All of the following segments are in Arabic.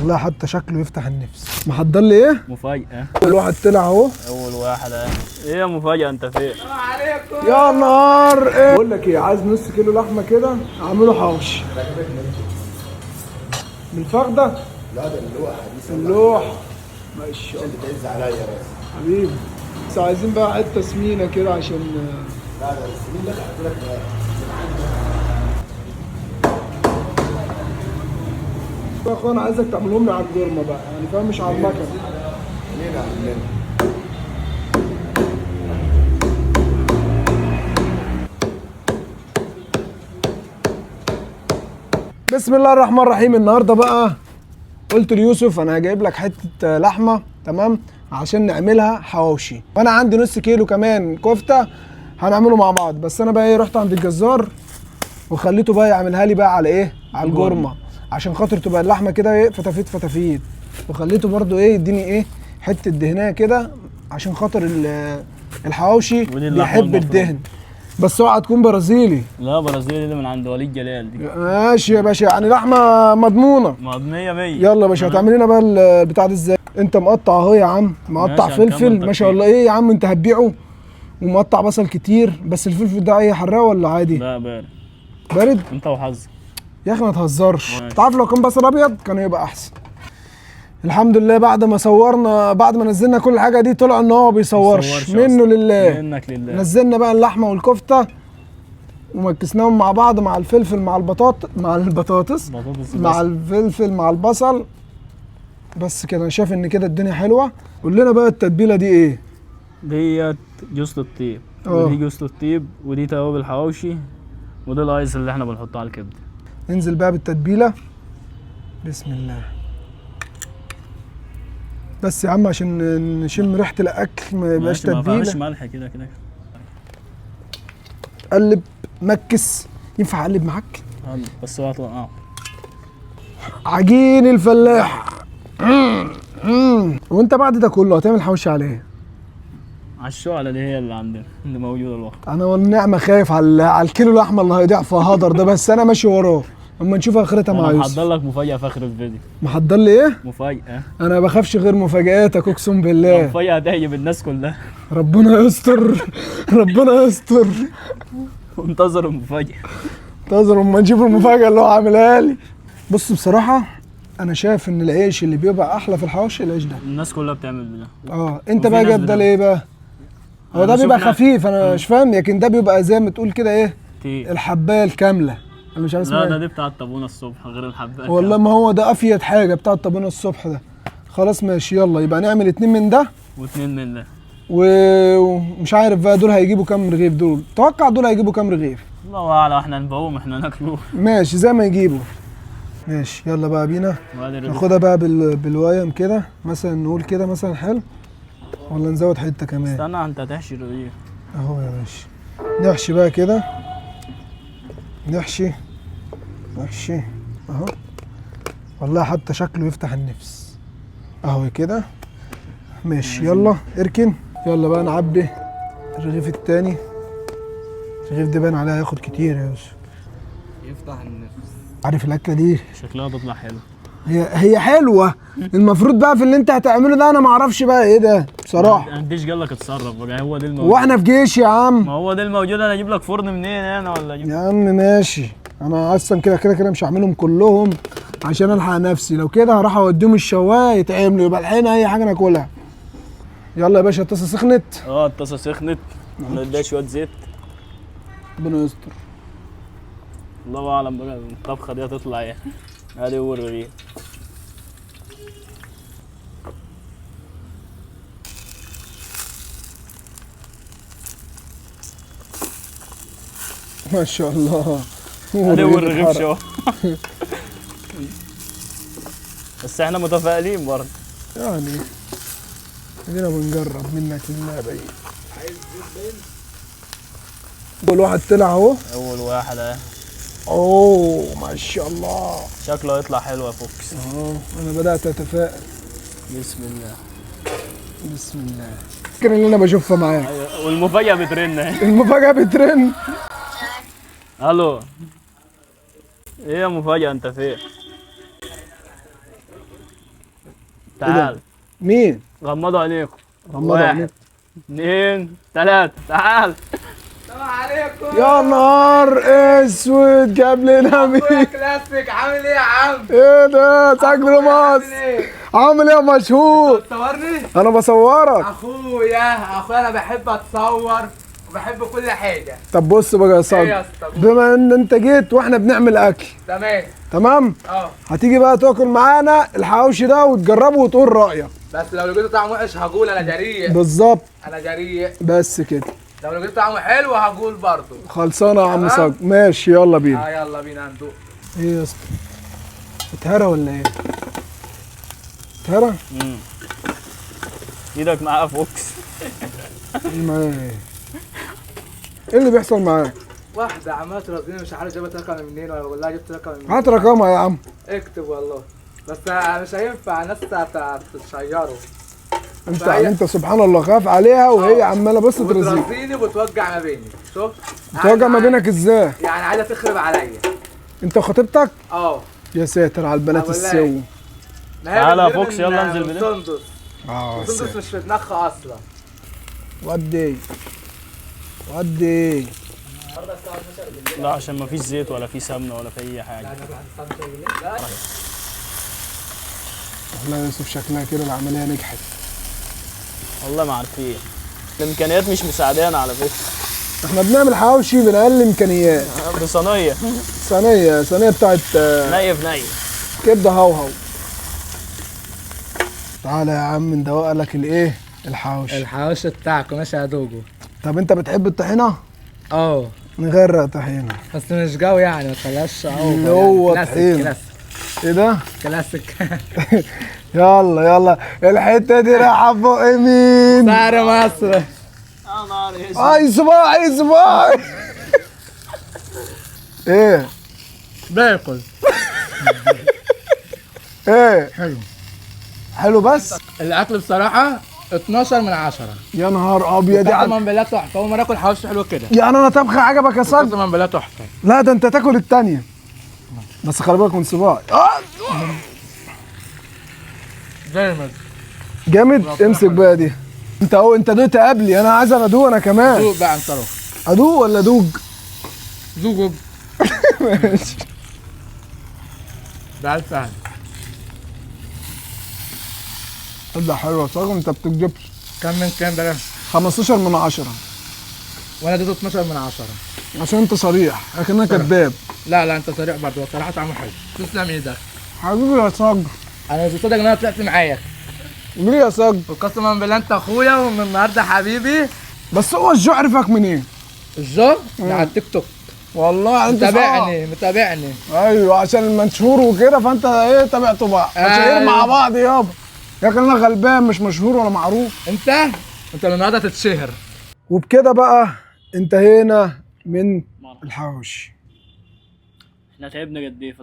والله حتى شكله يفتح النفس. محضر لي ايه؟ مفاجأة. اول واحد طلع اهو. أول واحد اهي. إيه يا مفاجأة أنت فين؟ يا نهار ايه؟ بقول لك ايه، عايز نص كيلو لحمة كده أعمله حواوشي. بالفخدة؟ لا ده اللوحة دي اللوح ما شاء الله. بتعز عليا بس حبيبي، بس عايزين بقى حتة سمينة كده عشان لا ده السنين ده حط لك يا اخويا انا عايزك تعملهم لي على الجرمة بقى، يعني فاهم، مش على المكنة. ليه عاملين بسم الله الرحمن الرحيم. النهارده بقى قلت ليوسف انا هجيب لك حته لحمه تمام عشان نعملها حواوشي، وانا عندي نص كيلو كمان كفته هنعمله مع بعض. بس انا بقى ايه، رحت عند الجزار وخليته بقى يعملها لي بقى على ايه، على الجرمه، عشان خاطر تبقى اللحمه كده ايه، فتافيت فتافيت. وخليته برده ايه، يديني ايه، حته دهنيه كده عشان خاطر الحواوشي بيحب الدهن. بس اوعى تكون برازيلي. لا برازيلي دي من عند وليد جلال دي. ماشي يا باشا، يعني لحمه مضمونه. مضمية 100. يلا يا باشا، هتعمل لنا بقى البتاع ده ازاي؟ انت مقطع اهو يا عم، مقطع فلفل ما شاء الله. ايه يا عم انت هتبيعه؟ ومقطع بصل كتير. بس الفلفل ده ايه، حراق ولا عادي؟ لا بارد. بارد؟ انت وحظك يا اخي ما تهزرش. انت عارف لو كان بصل ابيض كان يبقى احسن. الحمد لله بعد ما صورنا، بعد ما نزلنا كل حاجه دي، طلع ان هو بيصورش. منه لله. منك لله. نزلنا بقى اللحمه والكفته ومكسناهم مع بعض مع الفلفل مع البطاطس مع الفلفل مع البصل. بس كده انا شايف ان كده الدنيا حلوه. قول لنا بقى التتبيله دي ايه؟ ديت جوز الطيب، ودي جوز الطيب، ودي توابل حواوشي، وده الايس اللي احنا بنحطه على الكبده. ننزل بقى بالتتبيله. بسم الله. بس يا عم عشان نشم ريحه الاكل ما يبقاش تتبيله. ما فيهاش ملح كده كده. قلب مكس. ينفع اقلب معاك؟ بس هو هتوقعه. عجين الفلاح. وانت بعد ده كله هتعمل حواوشي على ايه؟ على الشعلة دي هي اللي عندنا اللي موجوده الوقت. انا والنعمه خايف على الكيلو اللحمه اللي هيضيع في هدر ده، بس انا ماشي وراه اما نشوف اخرتها مع يوسف. محضر لك مفاجأة في اخر الفيديو. محضر لي ايه؟ مفاجأة. انا ما بخافش غير مفاجآتك اقسم بالله. مفاجأة هتعجب الناس كلها. ربنا يستر. ربنا يستر. وانتظر المفاجأة. انتظر اما نشوف المفاجأة اللي هو عاملها لي. بص بصراحة انا شايف ان العيش اللي بيبقى احلى في الحواوشي العيش ده. الناس كلها بتعمل بده. انت بقى جايب ده ليه بقى؟ هو ده بيبقى خفيف انا مش فاهم، لكن ده بيبقى زي ما تقول كده ايه؟ الحباية الكاملة. انا مش عارف اسمها. لا ده دي بتاع الطابونة الصبح غير الحباية. والله ما هو ده افيد حاجة بتاع الطابونة الصبح ده. خلاص ماشي، يلا يبقى نعمل 2 من ده واتنين من ده. ومش عارف بقى دول هيجيبوا كام رغيف. دول توقع دول هيجيبوا كام رغيف؟ الله اعلم، احنا نبيعوهم احنا ناكلوه. ماشي زي ما يجيبوا. ماشي يلا بقى بينا ناخدها بقى بالويم كده مثلا، نقول كده مثلا حلو، ولا نزود حته كمان؟ استنى انت هتحشي الرغيف اهو يا باشا. نحشي بقى كده، نحشي اهو. والله حتى شكله يفتح النفس اهو كده. ماشي يلا اركن. يلا بقى نعبي الرغيف التاني. الرغيف ده باين عليها هياخد كتير يا يوسف. يفتح النفس. عارف الاكله دي شكلها تطلع حلو. هي حلوه. المفروض بقى في اللي انت هتعمله ده انا ما اعرفش بقى ايه ده بصراحه. ما عنديش قال لك اتصرف بقى، هو ده الموجود. واحنا في جيش يا عم. ما هو ده الموجود. انا اجيب لك فرن منين انا ولا اجيب؟ يا عم ماشي. انا اصلا كده مش هعملهم كلهم عشان الحق نفسي. لو كده هروح اوديهم الشوايه يتعملوا، يبقى الحين اي حاجه ناكلها. يلا يا باشا الطاسه سخنت. الطاسه سخنت. نديها شويه زيت. ربنا يستر. الله اعلم بقى الطبخه دي هتطلع ايه. ادي هو الرغيف. ما شاء الله. ادي هو الرغيف شو. بس احنا متفائلين برضه. يعني ادينا بنجرب منك اللعبه دي. عايز اول واحد طلع اهو. اول واحد اهي. اوه ما شاء الله. شكله هيطلع حلو يا فوكس. انا بدات اتفائل. بسم الله. بسم الله. فكر اللي انا بشوفها معاك. أيوة. والمفاجأة بترن اهي. المفاجأة بترن. الو. ايه يا مفاجأة انت فين؟ تعال مين؟ غمضوا عينيكم. غمضوا 1 عينيك. 2 3 تعال. السلام عليكم. يا نهار اسود، جاب لنا مين؟ كلاسيك، عامل ايه يا عم؟ ايه ده؟ سجل مصر. عامل ايه يا مشهور؟ تصورني؟ انا بصورك. اخويا انا بحب اتصور وبحب كل حاجه. طب بص بقى يا ايه يا صاحبي، اسطى؟ بما ان انت جيت واحنا بنعمل اكل، تمام. تمام؟ اه هتيجي بقى تاكل معانا الحواوشي ده وتجربه وتقول رايك. بس لو لقيته طعمه وحش هقول انا جريء. بالظبط. انا جريء. بس كده. لو لقيته طعمه حلو هقول برضه. خلصانه يا عم تمام. صاج. ماشي يلا بينا. يلا بينا ندوق. ايه يا اسطى؟ اتهرى ولا ايه؟ اتهرى؟ ايدك معاها فوكس. ايه معايا ايه؟ ايه اللي بيحصل معاك؟ واحده عماله ترضيني مش عارف جابت رقم منين ولا والله جبت رقم منين. هات رقمها يا عم. اكتب والله. بس مش هينفع الناس تشيره. انت سبحان الله خاف عليها وهي عماله بص ترزيك. وترضيني وتوجع ما بيني. شوف توجع ما بينك ازاي؟ يعني عايزه تخرب عليا. انت وخطيبتك؟ اه يا ساتر على البنات والله. السو. ما هي تعالى يا بتجيب فوكس، من- يلا انزل من بده. سندس. سندس ساتر. مش في دماغها اصلا. ودي ودي. لا عشان ما فيش زيت ولا في سمنه ولا في اي حاجه. لا يوسف شكلها كده العمليه نجحت. والله ما عارفين، الامكانيات مش مساعدانا على فكره. احنا بنعمل حواوشي من اقل امكانيات. بصينيه صينيه بتاعت نيف كبده هوهو. تعالى يا عم ندوق لك الايه؟ الحواوشي. الحواوشي بتاعكم ماشي يا دوجو. طب انت بتحب الطحينه؟ اه نغرق طحينه. بس مش جو يعني ما تخليهاش اللي هو طحينه. ايه ده؟ كلاسيك. يلا يلا الحته دي رايحه فوق مين؟ سعر مصر. يا نهار اسود. اي صباعي اي صباعي. ايه؟ باكل. ايه؟ حلو. حلو بس؟ الاكل بصراحه 12 من 10. يا نهار ابيض يا قسما عم. بالله تحفه. اول مره اكل حواوشي حلو كده. يعني انا طبخه عجبك يا صاج؟ قسما بالله تحفه. لا ده انت تاكل التانية. بس خلي بالك من صباعي. جامد. جامد. امسك بقى دي. انت دوقت قبلي، انا عايز ادوق انا كمان. دوق بقى انت روح. ادوق ولا دوج؟ دوق. ماشي. ده سهل. ده حلو يا صاج، انت بتكذبش. كم من كام ده؟ 15 من 10 وانا اديته 12 من 10. عشان انت صريح، لكن انا كذاب. لا انت سريع برضه بصراحه طعمه حلو. تسلم ايدك. حبيبي يا صاج. انا مش مصدق ان انا طلعت معاك. ليه يا صاج؟ وقسما بالله انت اخويا ومن النهارده حبيبي. بس هو الجو عرفك منين؟ الزور ده على التيك توك. والله انت متابعني. ايوه عشان المشهور وكده، فانت ايه تابعته بقى. مشاهير أيوة. مع بعض يابا. لكن انا غلبان مش مشهور ولا معروف. انت من النهارده تتشهر. وبكده بقى انتهينا من الحواوشي. احنا تعبنا قد ايه في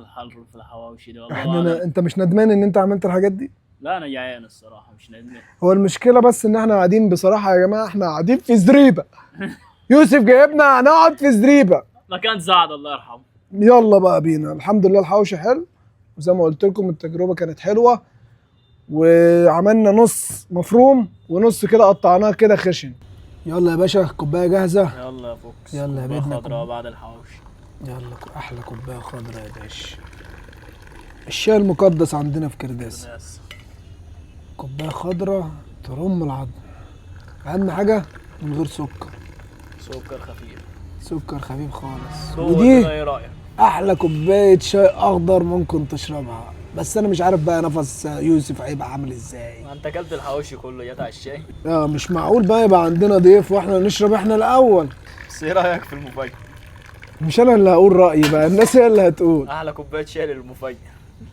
الحواوشي ده والله. انت مش ندمان ان انت عملت الحاجات دي؟ لا انا جعان الصراحه مش ندمان. هو المشكله بس ان احنا قاعدين بصراحه يا جماعه، احنا قاعدين في زريبه. يوسف جايبنا هنقعد في زريبه. مكان سعد الله يرحمه. يلا بقى بينا. الحمد لله الحواوشي حلو، وزي ما قلت لكم التجربه كانت حلوه، وعملنا نص مفروم ونص كده قطعناه كده خشن. يلا يا باشا كوبايه جاهزه. يلا يا فوكس. يلا يا كوباية بيتنا خضراء بعد الحواوشي. يلا احلى كوبايه خضراء يا باشا. الشاي المقدس عندنا في كرداس. كوبايه خضراء ترم العظم. اهم حاجه من غير سكر. سكر خفيف. سكر خفيف خالص. ودي ودي ايه رايك؟ احلى كوبايه شاي اخضر ممكن تشربها. بس انا مش عارف بقى نفس يوسف هيبقى عامل ازاي. ما انت اكلت الحواوشي كله جت على الشاي. مش معقول بقى يبقى عندنا ضيف واحنا نشرب احنا الاول. بس ايه رايك في المفاجاه؟ مش انا اللي هقول رايي بقى، الناس هي اللي هتقول. احلى كوبايه شاي للمفاجاه.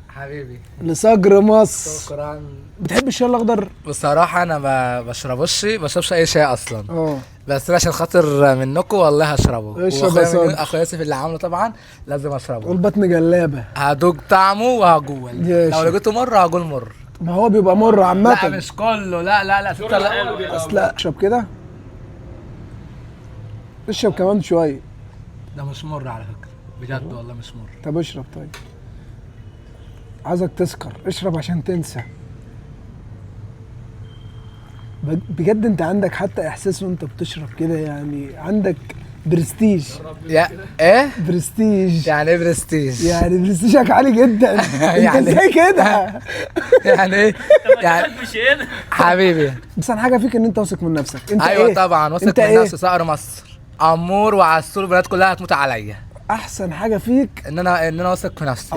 حبيبي لصقر مصر. شكرا. بتحب الشاي الاخضر؟ بصراحه انا ما بشربش اي شيء اصلا. اه بس أنا عشان خاطر منكم والله هشربه. اشرب يا صاحبي. اخويا يوسف اللي عامله طبعا لازم اشربه. والبطن جلابه. هدوق طعمه وهقول. يا لو شيخ. لقيته مر هقول مر. ما هو بيبقى مر لا عامه. مش كله. لا بس لا اشرب كده. اشرب كمان شويه. ده مش مر على فكره بجد والله مش مر. طب اشرب طيب. عايزك تسكر، اشرب عشان تنسى. بجد انت عندك حتى احساس وانت بتشرب كده، يعني عندك برستيج. يا ايه برستيج يعني ايه برستيج؟ يعني برستيجك عالي جدا. انت يعني ازاي كده؟ يعني ايه يعني مش هنا. حبيبي. احسن حاجه فيك ان انت واثق من نفسك. انت ايوه ايه؟ طبعا واثق انت من ايه؟ نفسي، صقر مصر، امور وعسول، البنات كلها هتموت عليا. احسن حاجه فيك ان انا واثق في نفسي.